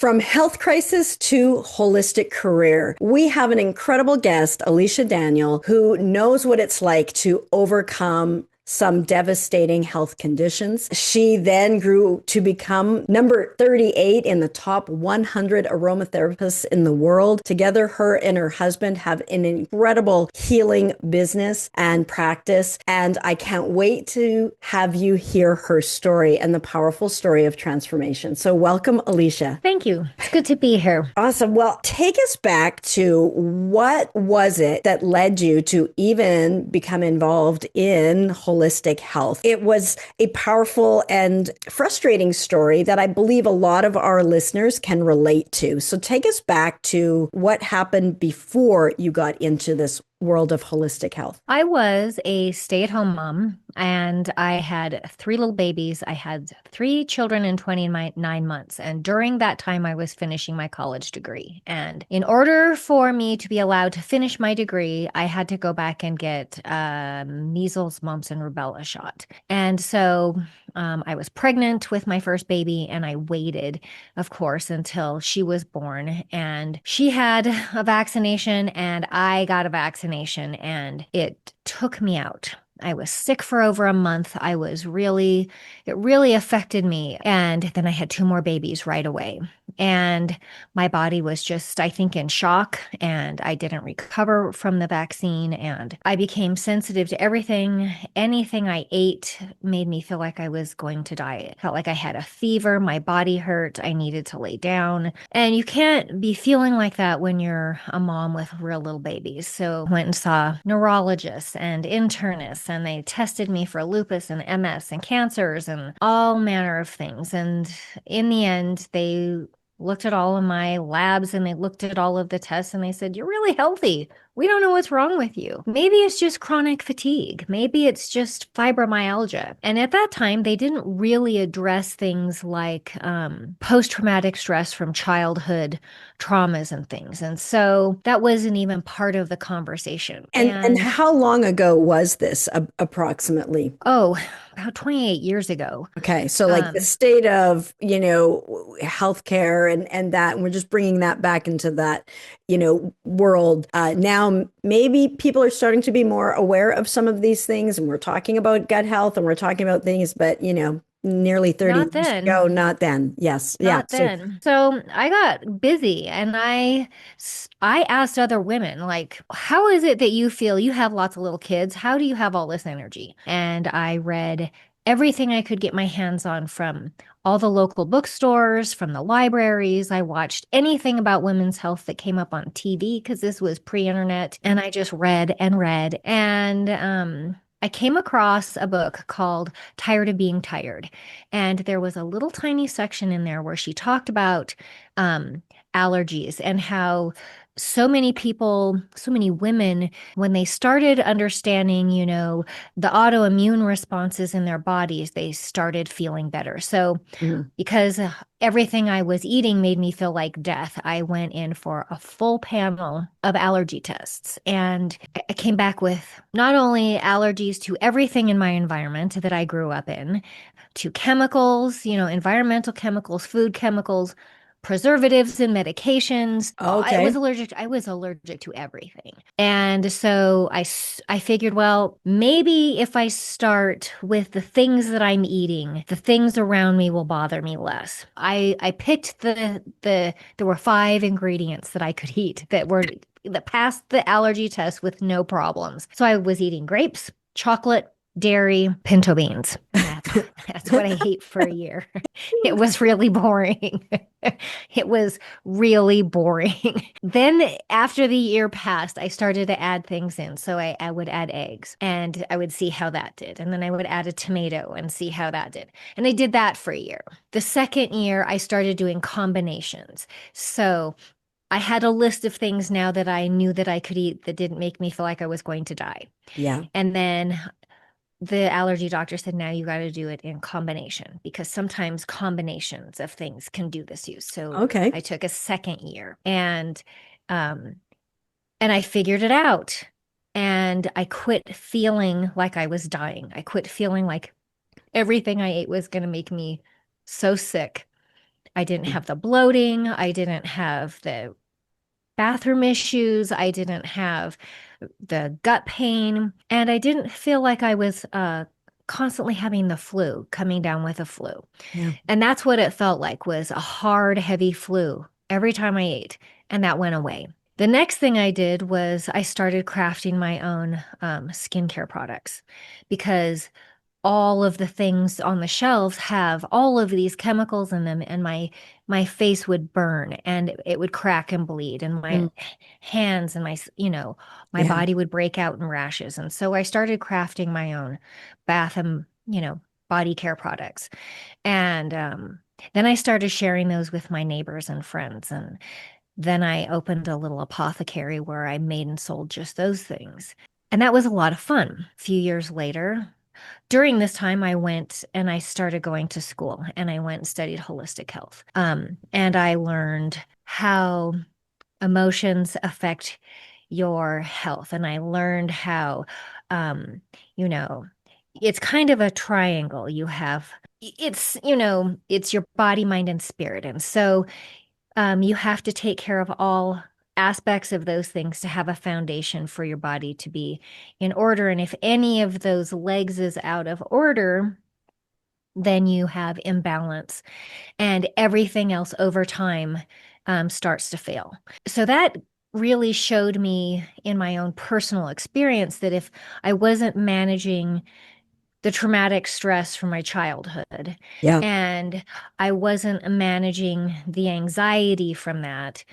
From health crisis to holistic career, we have an incredible guest, Alicia Daniel, who knows what it's like to overcome some devastating health conditions. She then grew to become number 38 in the top 100 aromatherapists in the world. Together, her and her husband have an incredible healing business and practice. And I can't wait to have you hear her story and the powerful story of transformation. So welcome, Alicia. Thank you. It's good to be here. Awesome. Well, take us back to what was it that led you to even become involved in holistic health? It was a powerful and frustrating story that I believe a lot of our listeners can relate to. So take us back to what happened before you got into this world of holistic health. I was a stay-at-home mom and I had three little babies. I had three children in 29 months. And during that time, I was finishing my college degree. And in order for me to be allowed to finish my degree, I had to go back and get measles, mumps, and rubella shot. And so I was pregnant with my first baby and I waited, of course, until she was born. And she had a vaccination and I got a vaccination and it took me out. I was sick for over a month. It really affected me. And then I had two more babies right away. And my body was just, I think, in shock. And I didn't recover from the vaccine. And I became sensitive to everything. Anything I ate made me feel like I was going to die. It felt like I had a fever. My body hurt. I needed to lay down. And you can't be feeling like that when you're a mom with real little babies. So I went and saw neurologists and internists and they tested me for lupus and MS and cancers and all manner of things. And in the end, they looked at all of my labs and they looked at all of the tests and they said, "You're really healthy. We don't know what's wrong with you. Maybe it's just chronic fatigue. Maybe it's just fibromyalgia." And at that time, they didn't really address things like post-traumatic stress from childhood traumas and things. And so that wasn't even part of the conversation. And how long ago was this approximately? Oh, about 28 years ago. Okay, so like the Um, state of, healthcare and that, and we're just bringing that back into that, world. Now, maybe people are starting to be more aware of some of these things, and we're talking about gut health and we're talking about things, but, nearly 30 Not years ago, then. not then. Yes. Yeah. Not So, then. So I got busy and I asked other women, like, how is it that you feel you have lots of little kids? How do you have all this energy? And I read everything I could get my hands on from all the local bookstores, from the libraries. I watched anything about women's health that came up on TV because this was pre-internet. And I just read and read. And I came across a book called Tired of Being Tired. And there was a little tiny section in there where she talked about um, allergies and how so many people, so many women, when they started understanding, the autoimmune responses in their bodies, they started feeling better. So, mhm. because everything I was eating made me feel like death, I went in for a full panel of allergy tests. And I came back with not only allergies to everything in my environment that I grew up in, to chemicals, environmental chemicals, food chemicals, preservatives and medications. Okay. I was allergic to everything. And so I figured, well, maybe if I start with the things that I'm eating, the things around me will bother me less. I picked there were five ingredients that I could eat that passed the allergy test with no problems. So I was eating grapes, chocolate, dairy, pinto beans. That's what I ate for a year. It was really boring. It was really boring. Then after the year passed, I started to add things in. So I would add eggs and I would see how that did. And then I would add a tomato and see how that did. And I did that for a year. The second year, I started doing combinations. So I had a list of things now that I knew that I could eat that didn't make me feel like I was going to die. Yeah. And then the allergy doctor said, now you got to do it in combination because sometimes combinations of things can do this use. So Okay. I took a second year um, and I figured it out. And I quit feeling like I was dying. I quit feeling like everything I ate was going to make me so sick. I didn't have the bloating. I didn't have the bathroom issues. I didn't have the gut pain. And I didn't feel like I was constantly having the flu, coming down with a flu. Yeah. And that's what it felt like, was a hard, heavy flu every time I ate. And that went away. The next thing I did was I started crafting my own skincare products, because all of the things on the shelves have all of these chemicals in them, and my face would burn and it would crack and bleed, and my Mm. hands and my Yeah. body would break out in rashes. And so I started crafting my own bath and body care products. And then I started sharing those with my neighbors and friends. And then I opened a little apothecary where I made and sold just those things. And that was a lot of fun. A few years later, during this time, I went and I started going to school, and I went and studied holistic health. And I learned how emotions affect your health. And I learned how, um, you know, it's kind of a triangle. It's your body, mind, and spirit. And so you have to take care of all aspects of those things to have a foundation for your body to be in order. And if any of those legs is out of order, then you have imbalance, and everything else over time starts to fail. So that really showed me in my own personal experience that if I wasn't managing the traumatic stress from my childhood, Yeah. and I wasn't managing the anxiety from that,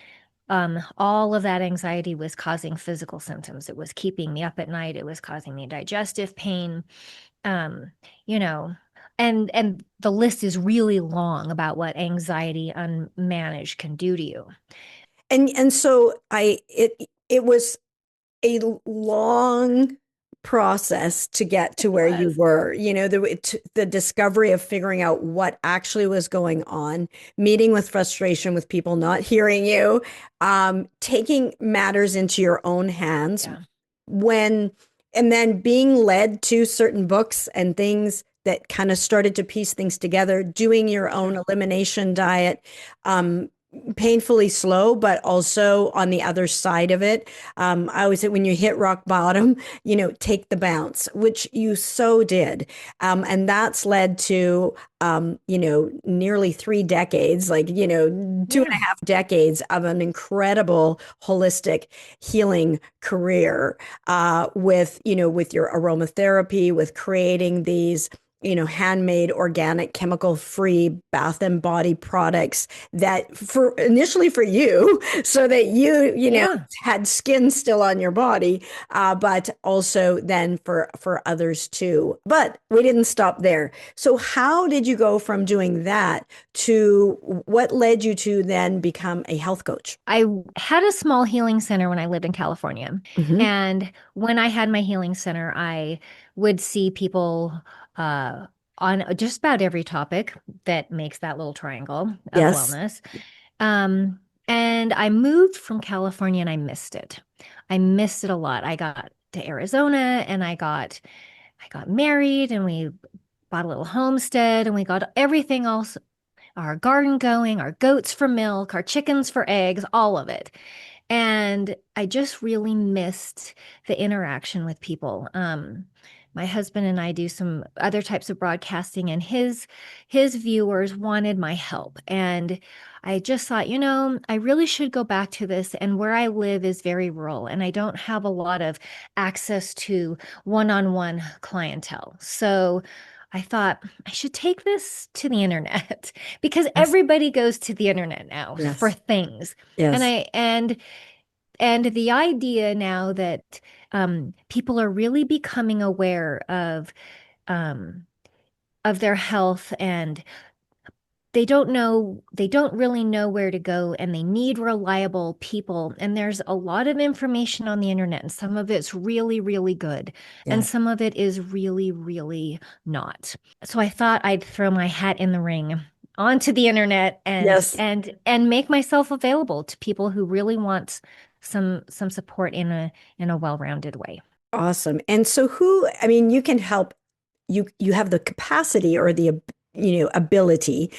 all of that anxiety was causing physical symptoms. It was keeping me up at night. It was causing me digestive pain. Um, you know, and the list is really long about what anxiety unmanaged can do to you. And so it was a long process to get to It where you was. were. The discovery of figuring out what actually was going on, meeting with frustration with people not hearing you, taking matters into your own hands Yeah. when, and then being led to certain books and things that kind of started to piece things together, doing your own Sure. elimination diet, um, painfully slow, but also on the other side of it. I always say when you hit rock bottom, take the bounce, which you so did. And that's led to, nearly 3 decades, like, two and Yeah. a half decades of an incredible holistic healing career, with your aromatherapy, with creating these handmade, organic, chemical free bath and body products that for initially for you, so that you Yeah. had skin still on your body, but also then for others too. But we didn't stop there. So how did you go from doing that to what led you to then become a health coach? I had a small healing center when I lived in California. Hmm. And when I had my healing center, I would see people uh, on just about every topic that makes that little triangle of Yes. wellness. Um, and I moved from California and I missed it. I missed it a lot. I got to Arizona and I got married, and we bought a little homestead, and we got everything else, our garden going, our goats for milk, our chickens for eggs, all of it. And I just really missed the interaction with people. My husband and I do some other types of broadcasting, and his viewers wanted my help. And I just thought, I really should go back to this. And where I live is very rural, and I don't have a lot of access to one-on-one clientele. So I thought I should take this to the internet because Yes. everybody goes to the internet now for Yes. things. And Yes. I and the idea now that people are really becoming aware um, of their health, and they don't really know where to go, and they need reliable people. And there's a lot of information on the internet, and some of it's really, really good, and Yeah. some of it is really, really not. So I thought I'd throw my hat in the ring onto the internet and Yes. and and make myself available to people who really want some support in a well-rounded way. Awesome. And so I mean, you can help, you have the capacity or the ability,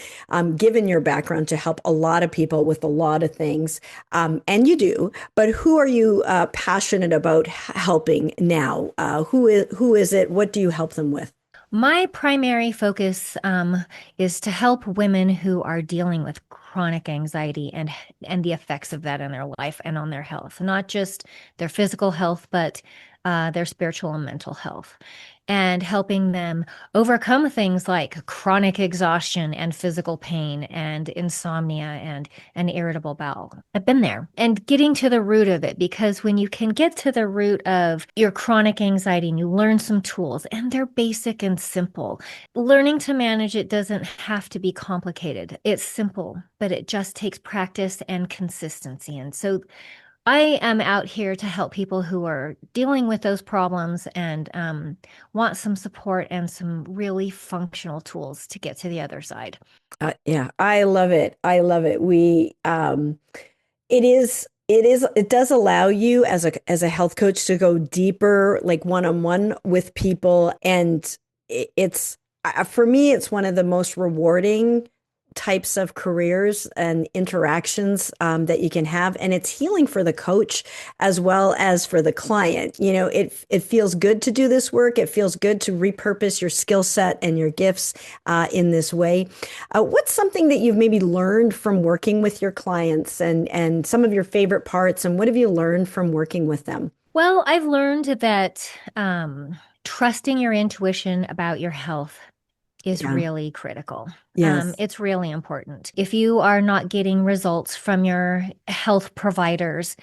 given your background, to help a lot of people with a lot of things, and you do. But who are you passionate about helping now? Who is it? What do you help them with? My primary focus is to help women who are dealing with chronic anxiety and the effects of that in their life and on their health, not just their physical health, but their spiritual and mental health, and helping them overcome things like chronic exhaustion and physical pain and insomnia and an irritable bowel. I've been there, and getting to the root of it, because when you can get to the root of your chronic anxiety and you learn some tools, and they're basic and simple, learning to manage it doesn't have to be complicated. It's simple, but it just takes practice and consistency. And so I am out here to help people who are dealing with those problems and want some support and some really functional tools to get to the other side. Yeah, I love it. I love it. It does allow you as a health coach to go deeper, like one-on-one with people. And it's, for me, it's one of the most rewarding types of careers and interactions that you can have. And it's healing for the coach as well as for the client. It feels good to do this work. It feels good to repurpose your skill set and your gifts in this way. What's something that you've maybe learned from working with your clients, and some of your favorite parts, and what have you learned from working with them? Well, I've learned that trusting your intuition about your health is Yeah. really critical. Yes. It's really important. If you are not getting results from your health providers,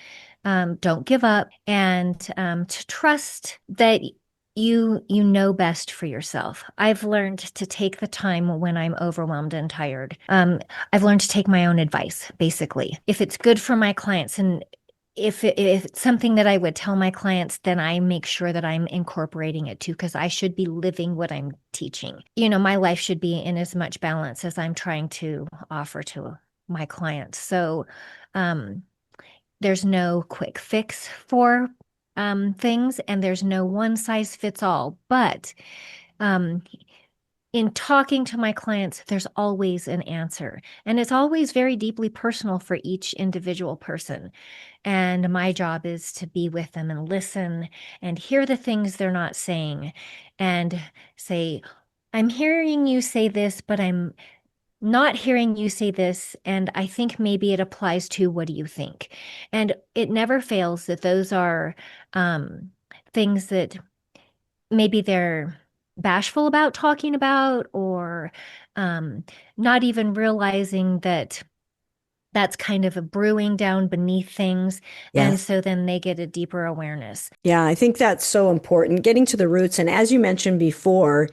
don't give up, and to trust that you know best for yourself. I've learned to take the time when I'm overwhelmed and tired. I've learned to take my own advice, basically. If it's good for my clients, and if it's something that I would tell my clients, then I make sure that I'm incorporating it too, because I should be living what I'm teaching. My life should be in as much balance as I'm trying to offer to my clients. So, um, there's no quick fix for things, and there's no one size fits all. But um, in talking to my clients, there's always an answer, and it's always very deeply personal for each individual person. And my job is to be with them and listen and hear the things they're not saying and say, I'm hearing you say this, but I'm not hearing you say this. And I think maybe it applies to, what do you think? And it never fails that those are um, things that maybe they're bashful about talking about, or um, not even realizing that that's kind of a brewing down beneath things. And Yes. so then they get a deeper awareness. Yeah, I think that's so important, getting to the roots. And as you mentioned before,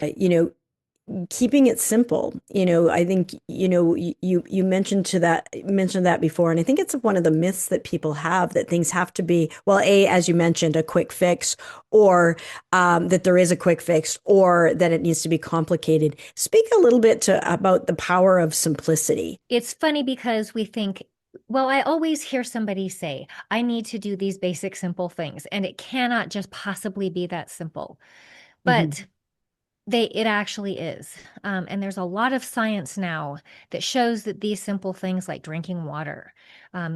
keeping it simple. I think, you mentioned that before. And I think it's one of the myths that people have, that things have to be, well, as you mentioned, a quick fix, or that there is a quick fix, or that it needs to be complicated. Speak a little bit about the power of simplicity. It's funny because we think, well, I always hear somebody say, I need to do these basic, simple things, and it cannot just possibly be that simple. Hmm. But it actually is. And there's a lot of science now that shows that these simple things like drinking water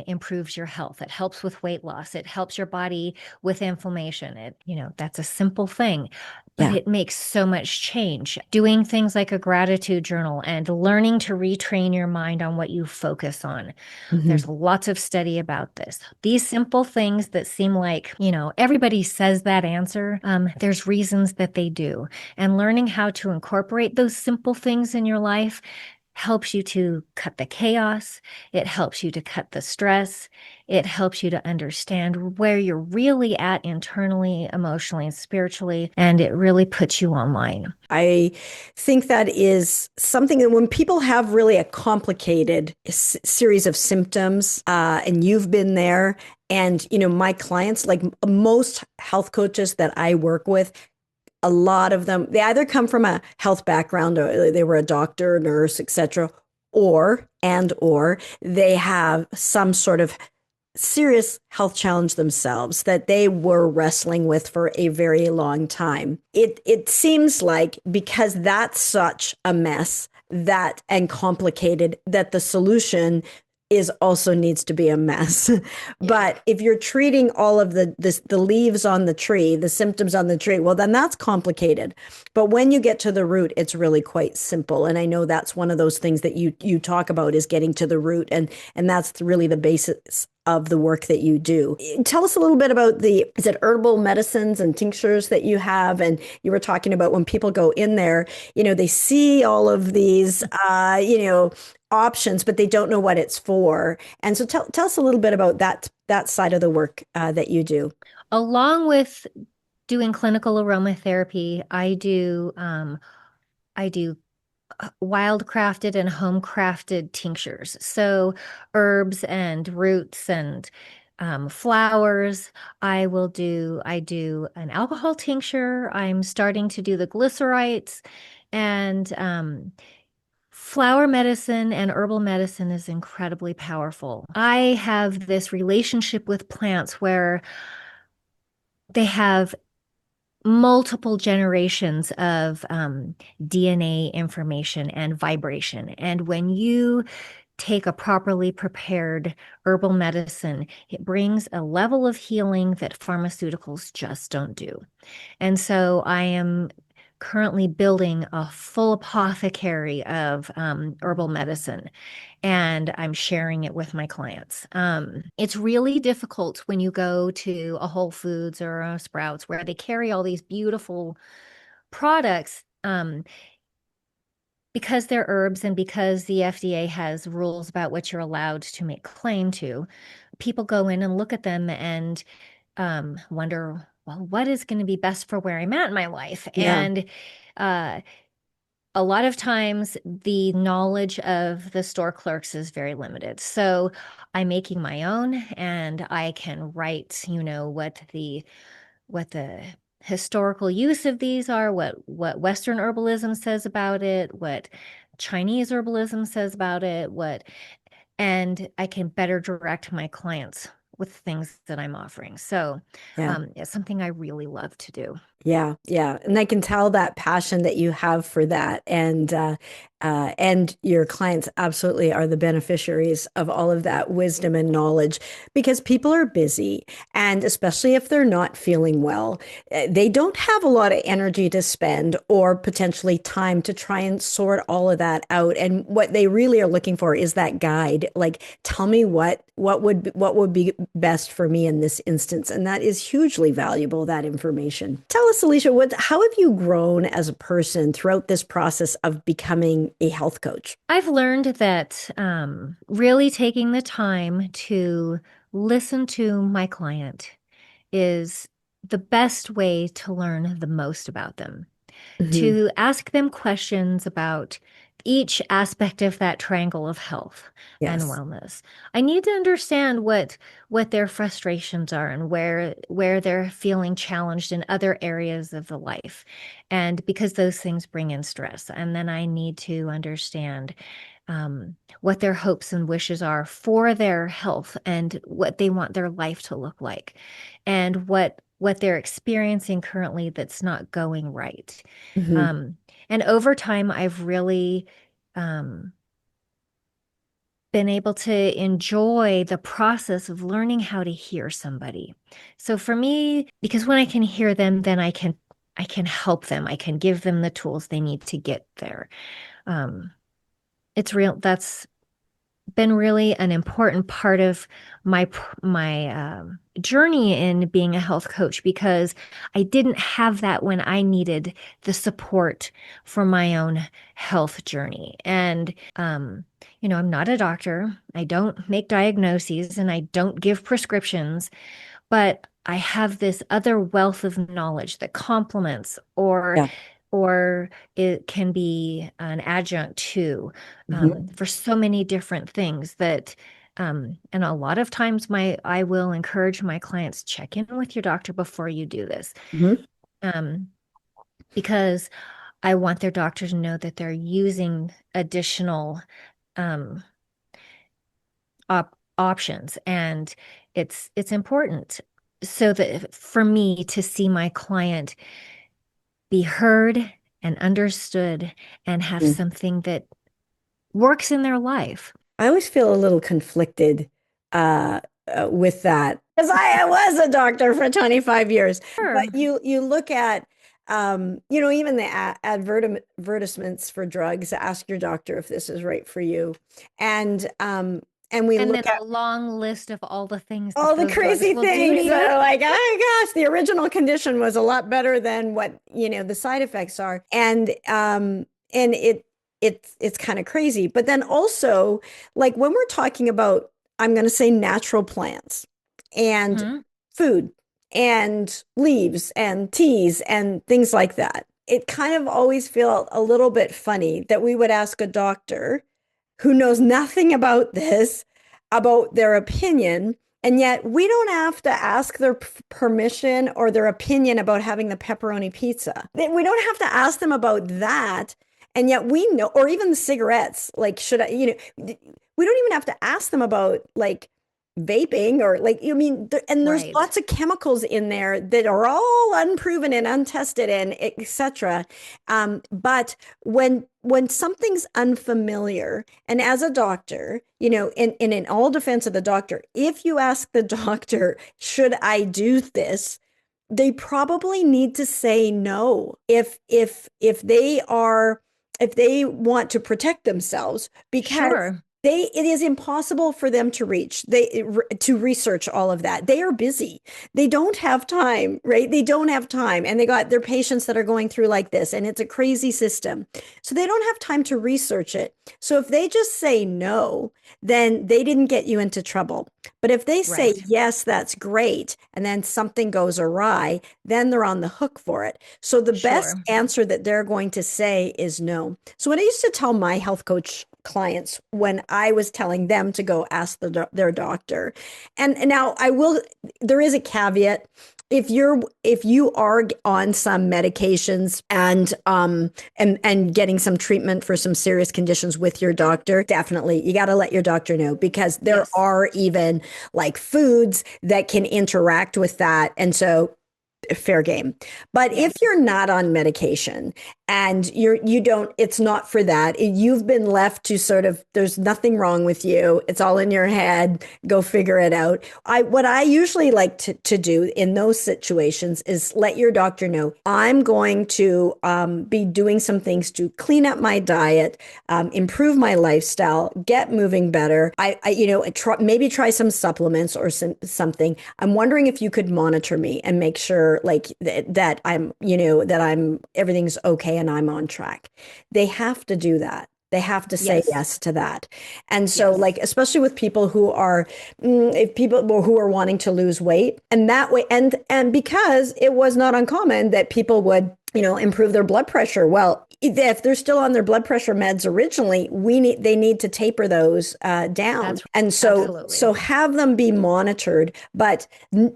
improves your health. It helps with weight loss. It helps your body with inflammation. That's a simple thing, but Yeah. it makes so much change. Doing things like a gratitude journal and learning to retrain your mind on what you focus on. Hmm. There's lots of study about this. These simple things that seem like, everybody says that answer, there's reasons that they do. And learning how to incorporate those simple things in your life helps you to cut the chaos. It helps you to cut the stress. It helps you to understand where you're really at internally, emotionally, and spiritually. And it really puts you online. I think that is something that when people have really a complicated series of symptoms, and you've been there, and my clients, like most health coaches that I work with, a lot of them, they either come from a health background, or they were a doctor, nurse, etc., or they have some sort of serious health challenge themselves that they were wrestling with for a very long time. It seems like, because that's such a mess, that and complicated that the solution is also needs to be a mess. Yeah. But if you're treating all of the leaves on the tree, the symptoms on the tree, well, then that's complicated. But when you get to the root, it's really quite simple. And I know that's one of those things that you talk about is getting to the root, and that's really the basis of the work that you do. Tell us a little bit about the, is it herbal medicines and tinctures that you have? And you were talking about when people go in there, they see all of these, options, but they don't know what it's for. And so tell us a little bit about that side of the work that you do. Along with doing clinical aromatherapy, I do wild crafted and home crafted tinctures. So herbs and roots and flowers. I do an alcohol tincture. I'm starting to do the glycerites and flower medicine and herbal medicine is incredibly powerful. I have this relationship with plants where they have multiple generations of DNA information and vibration. And when you take a properly prepared herbal medicine, it brings a level of healing that pharmaceuticals just don't do. And so I am currently building a full apothecary of herbal medicine and I'm sharing it with my clients. It's really difficult when you go to a Whole Foods or a Sprouts where they carry all these beautiful products because they're herbs and because the FDA has rules about what you're allowed to make claim to. People go in and look at them and wonder, well, what is going to be best for where I'm at in my life? Yeah, And uh, a lot of times the knowledge of the store clerks is very limited. So I'm making my own and I can write, what the historical use of these are, what Western herbalism says about it, what Chinese herbalism says about it, and I can better direct my clients with things that I'm offering. So yeah. it's something I really love to do. Yeah, yeah, and I can tell that passion that you have for that, and your clients absolutely are the beneficiaries of all of that wisdom and knowledge because people are busy, and especially if they're not feeling well, they don't have a lot of energy to spend or potentially time to try and sort all of that out. And what they really are looking for is that guide, like tell me what would be best for me in this instance, and that is hugely valuable, that information. Tell us, Alicia, how have you grown as a person throughout this process of becoming a health coach? I've learned that really taking the time to listen to my client is the best way to learn the most about them. Hmm. To ask them questions about each aspect of that triangle of health and Yes. wellness. I need to understand what their frustrations are and where they're feeling challenged in other areas of the life. And because those things bring in stress. And then I need to understand what their hopes and wishes are for their health and what they want their life to look like and what they're experiencing currently that's not going right. Hmm. Um, and over time, I've really um, been able to enjoy the process of learning how to hear somebody. So for me, because when I can hear them, then I can help them. I can give them the tools they need to get there. Um, it's real. That's been really an important part of my journey in being a health coach because I didn't have that when I needed the support for my own health journey. And I'm not a doctor. I don't make diagnoses and I don't give prescriptions, but I have this other wealth of knowledge that complements Yeah. or it can be an adjunct to Hmm. for so many different things that and a lot of times my I will encourage my clients check in with your doctor before you do this Hmm. um, because I want their doctor to know that they're using additional um, options and it's important so that for me to see my client be heard and understood and have something that works in their life. I always feel a little conflicted with that because I was a doctor for 25 years. But Sure. you look at even the advertisements for drugs. Ask your doctor if this is right for you, and we And then look at a long list of all the things that all the those drugs crazy will do to things that you. are like, oh gosh, the original condition was a lot better than what, the side effects are. And it's kind of crazy. But then also, like when we're talking about, I'm going to say natural plants and Mhm. food and leaves and teas and things like that. It kind of always felt a little bit funny that we would ask a doctor who knows nothing about this, about their opinion. And yet we don't have to ask their permission or their opinion about having the pepperoni pizza. We don't have to ask them about that. And yet we know, or even the cigarettes, like, should I, we don't even have to ask them about like vaping or like, and there's Right. lots of chemicals in there that are all unproven and untested and etc. But when something's unfamiliar, and as a doctor, in all defense of the doctor, if you ask the doctor, should I do this? They probably need to say no if they want to protect themselves because Sure. it is impossible for them to reach to research all of that. They are busy. They don't have time, right? They don't have time, and they got their patients that are going through like this, and it's a crazy system, so they don't have time to research it. So if they just say no, then they didn't get you into trouble. But if they say Right. yes, that's great, and then something goes awry, then they're on the hook for it. So the best Sure. answer that they're going to say is no. So what I used to tell my health coach clients when I was telling them to go ask their doctor, and now I will, there is a caveat. If you are on some medications and getting some treatment for some serious conditions with your doctor, definitely you got to let your doctor know, because there Yes. are even like foods that can interact with that. And so fair game. But if Yes. you're not on medication and you don't, it's not for that. You've been left to sort of, there's nothing wrong with you. It's all in your head. Go figure it out. What I usually like to do in those situations is let your doctor know I'm going to be doing some things to clean up my diet, improve my lifestyle, get moving better. Maybe try some supplements or something. I'm wondering if you could monitor me and make sure like that I'm everything's okay and I'm on track. They have to do that. They have to say Yes. yes to that. And so like Yes. especially with people who are if people who are wanting to lose weight, and that way, and because it was not uncommon that people would improve their blood pressure. Well, if they're still on their blood pressure meds originally, they need to taper those down. That's And so absolutely. have them be monitored, but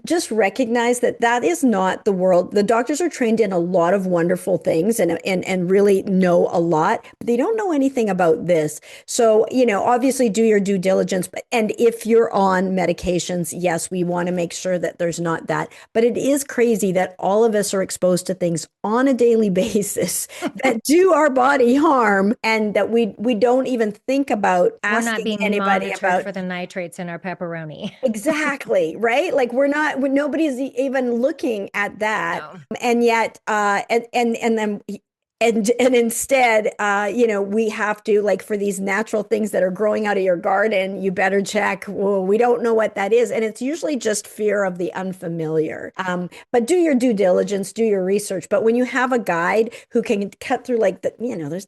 just recognize that that is not the world. The doctors are trained in a lot of wonderful things and really know a lot, but they don't know anything about this. So, obviously do your due diligence. And if you're on medications, yes, we want to make sure that there's not that. But it is crazy that all of us are exposed to things on a daily basis that do our body harm, and that we don't even think about We're not asking being anybody monitored about. for the nitrates in our pepperoni. Exactly, right? Like nobody's even looking at that. No. And yet and then and instead we have to, like, for these natural things that are growing out of your garden, you better check, well, we don't know what that is, and it's usually just fear of the unfamiliar. But do your due diligence, do your research. But when you have a guide who can cut through, like, there's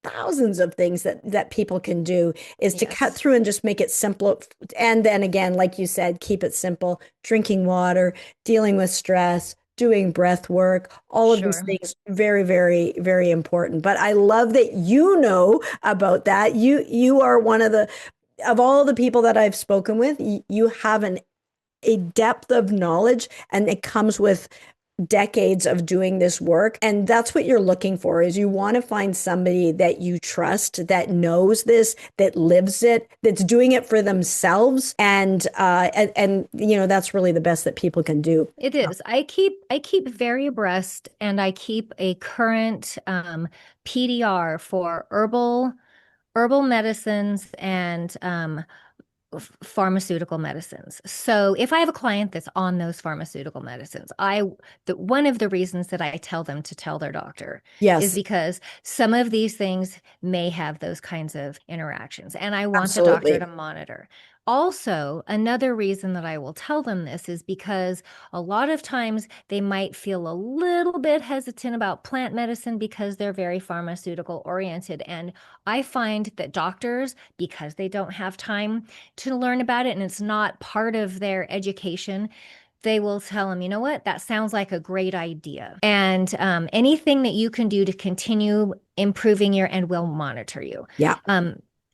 thousands of things that people can do, is to cut Yes. through and just make it simple. And then again, like you said, keep it simple. Drinking water, dealing with stress, doing breath work, all of these Sure. things, very, very, very important. But I love that you know about that. You are one of all the people that I've spoken with, you have a depth of knowledge, and it comes with decades of doing this work. And that's what you're looking for, is you want to find somebody that you trust, that knows this, that lives it, that's doing it for themselves. And that's really the best that people can do. It is. I keep very abreast, and I keep a current PDR for herbal medicines and pharmaceutical medicines. So if I have a client that's on those pharmaceutical medicines, one of the reasons that I tell them to tell their doctor is Yes, because some of these things may have those kinds of interactions, and I want the doctor to absolutely. monitor. Also, another reason that I will tell them this is because a lot of times they might feel a little bit hesitant about plant medicine because they're very pharmaceutical oriented. And I find that doctors, because they don't have time to learn about it and it's not part of their education, they will tell them, you know what, that sounds like a great idea. And anything that you can do to continue improving your and will monitor you. Yeah.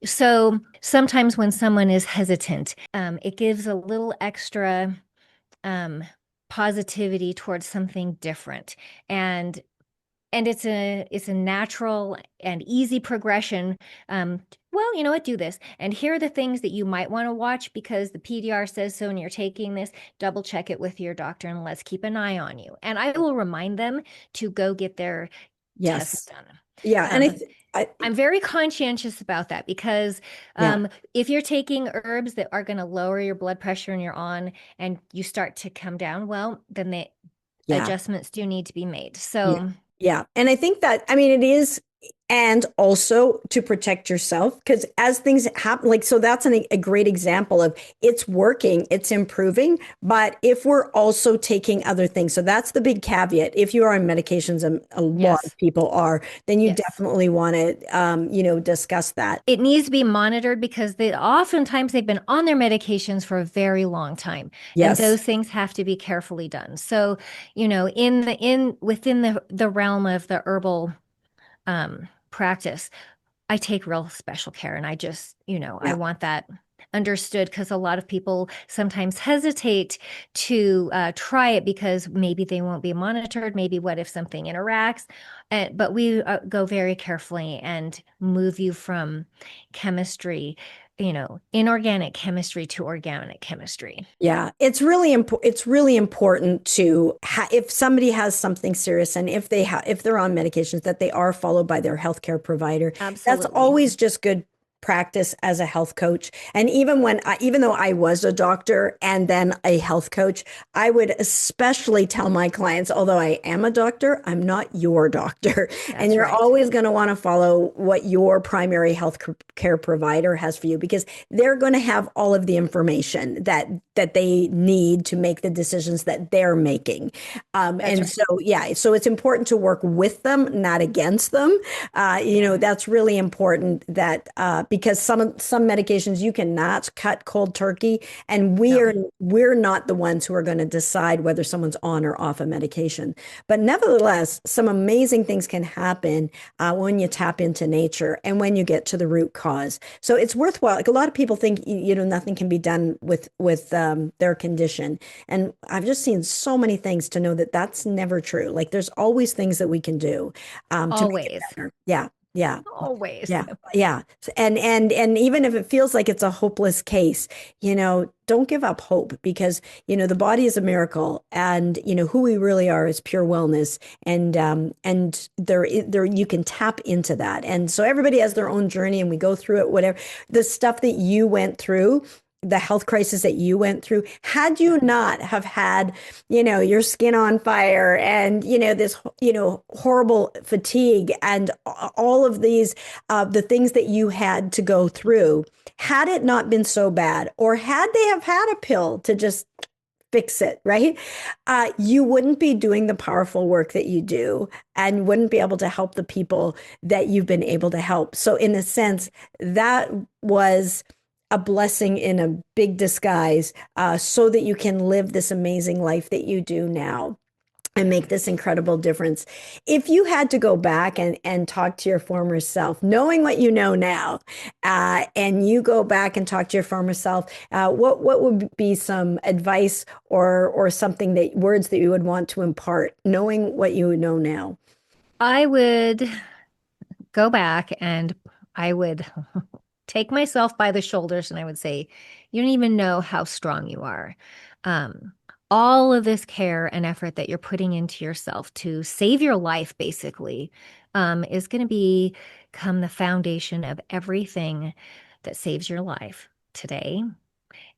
So sometimes when someone is hesitant, it gives a little extra um, positivity towards something different. And it's a natural and easy progression. Well, you know what, do this. And here are the things that you might want to watch because the PDR says so and you're taking this. Double check it with your doctor and let's keep an eye on you. And I will remind them to go get their tests Yes. done. Yeah. And Um, I'm very conscientious about that because yeah. if you're taking herbs that are going to lower your blood pressure and you're on and you start to come down, well, then the Yeah. adjustments do need to be made. Yeah. So, Yeah. And I think that, I mean, it is, and also to protect yourself, because as things happen, like, so that's a great example of it's working, it's improving. But if we're also taking other things, so that's the big caveat. If you are on medications, and a lot yes, of people are, then you yes. definitely want to, discuss that. It needs to be monitored because oftentimes they've been on their medications for a very long time, and Yes. those things have to be carefully done. So, within the realm of the herbal practice, I take real special care and I just, I Yeah. want that understood because a lot of people sometimes hesitate to try it because maybe they won't be monitored. Maybe what if something interacts? But we go very carefully and move you from chemistry, inorganic chemistry to organic chemistry. Yeah, it's really important. It's really important to if somebody has something serious and if they're on medications that they are followed by their healthcare provider. That's Absolutely. always just good practice as a health coach. And even though I was a doctor and then a health coach, I would especially tell my clients, although I am a doctor, I'm not your doctor. And That's you're right. always going to want to follow what your primary health care provider has for you because they're going to have all of the information that they need to make the decisions that they're making. That's And right. so, yeah, so it's important to work with them, not against them. Yeah. That's really important that because some medications you cannot cut cold turkey, and No. we're not the ones who are going to decide whether someone's on or off a medication. But nevertheless, some amazing things can happen when you tap into nature and when you get to the root cause. So it's worthwhile. Like a lot of people think, nothing can be done with their condition, and I've just seen so many things to know that that's never true. Like there's always things that we can do to make it Always. better. Yeah, yeah. Always. Yeah, yeah. And even if it feels like it's a hopeless case, don't give up hope because, the body is a miracle and, who we really are is pure wellness and there you can tap into that. And so everybody has their own journey and we go through it, whatever. The stuff that you went through, the health crisis that you went through, had Yeah. you not have had, your skin on fire and, this, horrible fatigue and all of these the things that you had to go through, had it not been so bad, or had they have had a pill to just fix it, right? You wouldn't be doing the powerful work that you do and wouldn't be able to help the people that you've been able to help. So, in a sense, that was a blessing in a big disguise so that you can live this amazing life that you do now and make this incredible difference. If you had to go back and talk to your former self, knowing what you know now, and you go back and talk to your former self, what would be some advice or something that words that you would want to impart, knowing what you know now? I would go back and I would take myself by the shoulders and I would say, you don't even know how strong you are. Um, all of this care and effort that you're putting into yourself to save your life, basically, is going to become the foundation of everything that saves your life today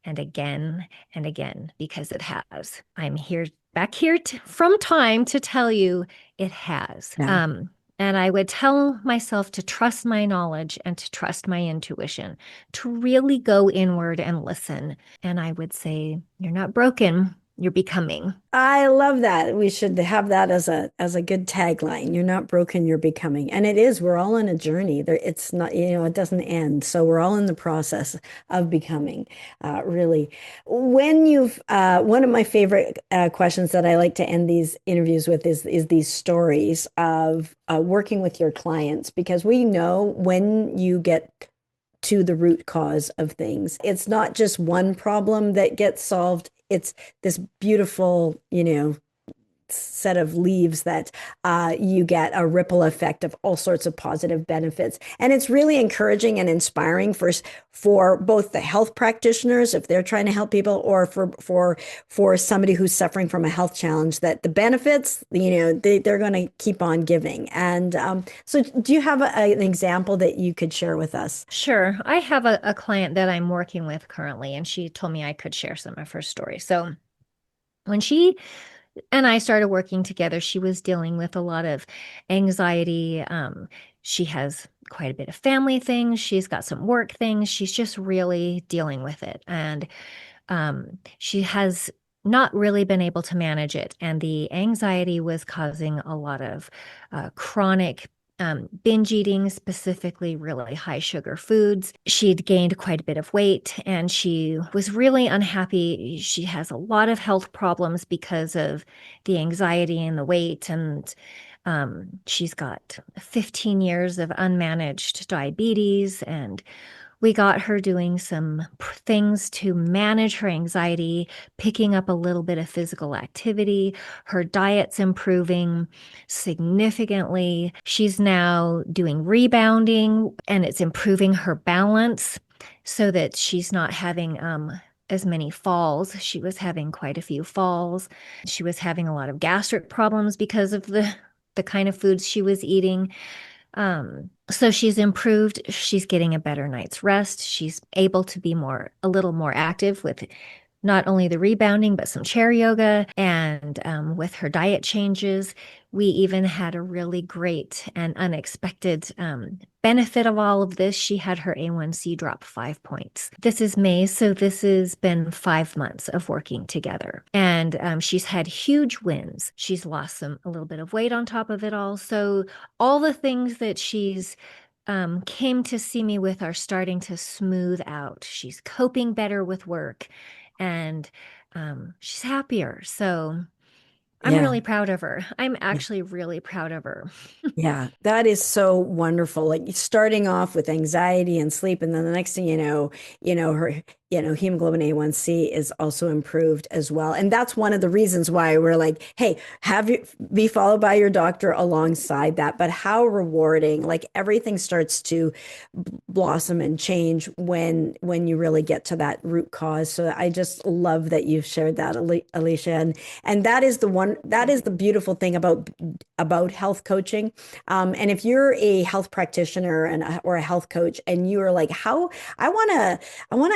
and again, because it has. I'm here back here from time to tell you it has. Yeah. And I would tell myself to trust my knowledge and to trust my intuition, to really go inward and listen. And I would say, you're not broken, you're becoming. I love that. We should have that as a good tagline. You're not broken, you're becoming. And it is, we're all on a journey. There, it's not, it doesn't end. So we're all in the process of becoming, really. When you've one of my favorite questions that I like to end these interviews with is these stories of working with your clients, because we know when you get to the root cause of things. It's not just one problem that gets solved. It's this beautiful, set of leaves that you get a ripple effect of all sorts of positive benefits. And it's really encouraging and inspiring for both the health practitioners, if they're trying to help people, or for somebody who's suffering from a health challenge, that the benefits, they're going to keep on giving. And so do you have an example that you could share with us? Sure. I have a client that I'm working with currently, and she told me I could share some of her story. So when she and I started working together, she was dealing with a lot of anxiety. She has quite a bit of family things. She's got some work things. She's just really dealing with it. And she has not really been able to manage it. And the anxiety was causing a lot of chronic binge eating, specifically really high sugar foods. She'd gained quite a bit of weight and she was really unhappy. She has a lot of health problems because of the anxiety and the weight. And she's got 15 years of unmanaged diabetes, and we got her doing some things to manage her anxiety, picking up a little bit of physical activity. Her diet's improving significantly. She's now doing rebounding and it's improving her balance so that she's not having as many falls. She was having quite a few falls. She was having a lot of gastric problems because of the kind of foods she was eating. So she's improved. She's getting a better night's rest. She's able to be a little more active with not only the rebounding, but some chair yoga. And with her diet changes, we even had a really great and unexpected benefit of all of this. She had her A1C drop 5 points. This is May, so this has been 5 months of working together. And she's had huge wins. She's lost a little bit of weight on top of it all. So all the things that she's came to see me with are starting to smooth out. She's coping better with work and she's happier. So I'm Yeah. really proud of her. I'm actually really proud of her. Yeah, that is so wonderful. Like starting off with anxiety and sleep, and then the next thing her, hemoglobin A1C is also improved as well. And that's one of the reasons why we're like, hey, have you be followed by your doctor alongside that. But how rewarding, like everything starts to blossom and change when you really get to that root cause. So I just love that you've shared that, Alicia. And that is the beautiful thing about health coaching. And if you're a health practitioner or a health coach, and you are like, how I want to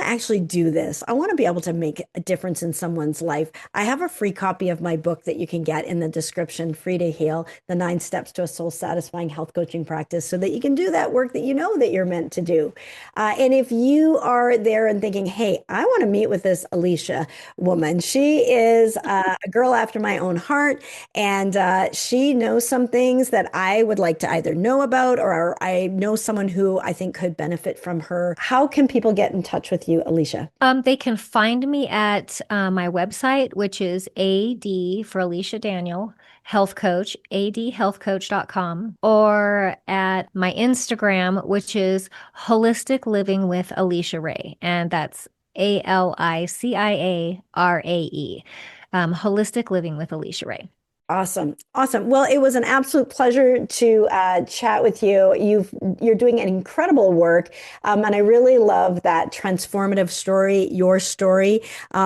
actually do this. I want to be able to make a difference in someone's life. I have a free copy of my book that you can get in the description, Free to Heal, the 9 steps to a soul satisfying health coaching practice, so that you can do that work that you know that you're meant to do. And if you are there and thinking, hey, I want to meet with this Alicia woman, she is a girl after my own heart. And she knows some things that I would like to either know about, or I know someone who I think could benefit from her. How can people get in touch with you, Alicia? They can find me at my website, which is AD for Alicia Daniel, health coach, adhealthcoach.com, or at my Instagram, which is Holistic Living with Alicia Ray. And that's ALICIARAE, Holistic Living with Alicia Ray. Awesome. Awesome. Well, it was an absolute pleasure to chat with you. You're doing an incredible work. And I really love that transformative story, your story.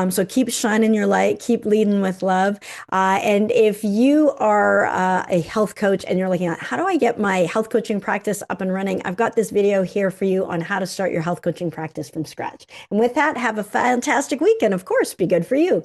So keep shining your light, keep leading with love. And if you are a health coach and you're looking at how do I get my health coaching practice up and running, I've got this video here for you on how to start your health coaching practice from scratch. And with that, have a fantastic week. And of course, be good for you.